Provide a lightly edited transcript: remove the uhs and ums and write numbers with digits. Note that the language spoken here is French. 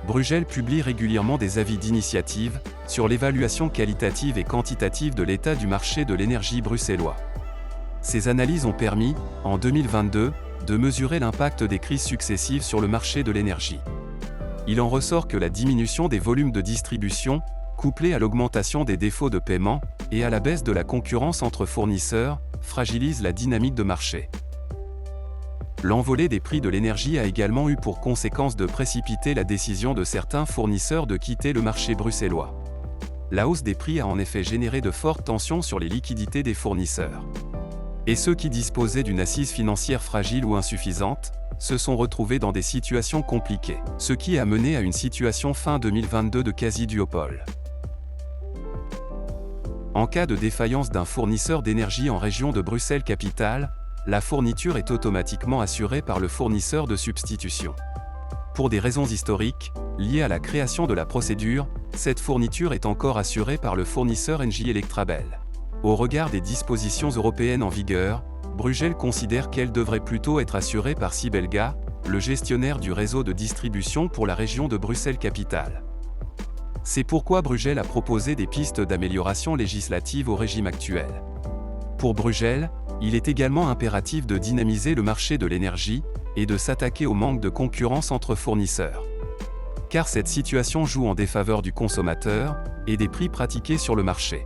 Brugel publie régulièrement des avis d'initiative sur l'évaluation qualitative et quantitative de l'état du marché de l'énergie bruxellois. Ces analyses ont permis, en 2022, de mesurer l'impact des crises successives sur le marché de l'énergie. Il en ressort que la diminution des volumes de distribution, couplée à l'augmentation des défauts de paiement et à la baisse de la concurrence entre fournisseurs, fragilise la dynamique de marché. L'envolée des prix de l'énergie a également eu pour conséquence de précipiter la décision de certains fournisseurs de quitter le marché bruxellois. La hausse des prix a en effet généré de fortes tensions sur les liquidités des fournisseurs. Et ceux qui disposaient d'une assise financière fragile ou insuffisante, se sont retrouvés dans des situations compliquées, ce qui a mené à une situation fin 2022 de quasi-duopole. En cas de défaillance d'un fournisseur d'énergie en région de Bruxelles-Capitale, la fourniture est automatiquement assurée par le fournisseur de substitution. Pour des raisons historiques, liées à la création de la procédure, cette fourniture est encore assurée par le fournisseur Engie Electrabel. Au regard des dispositions européennes en vigueur, Brugel considère qu'elle devrait plutôt être assurée par Sibelga, le gestionnaire du réseau de distribution pour la région de Bruxelles-Capitale. C'est pourquoi Brugel a proposé des pistes d'amélioration législative au régime actuel. Pour Brugel, il est également impératif de dynamiser le marché de l'énergie et de s'attaquer au manque de concurrence entre fournisseurs. Car cette situation joue en défaveur du consommateur et des prix pratiqués sur le marché.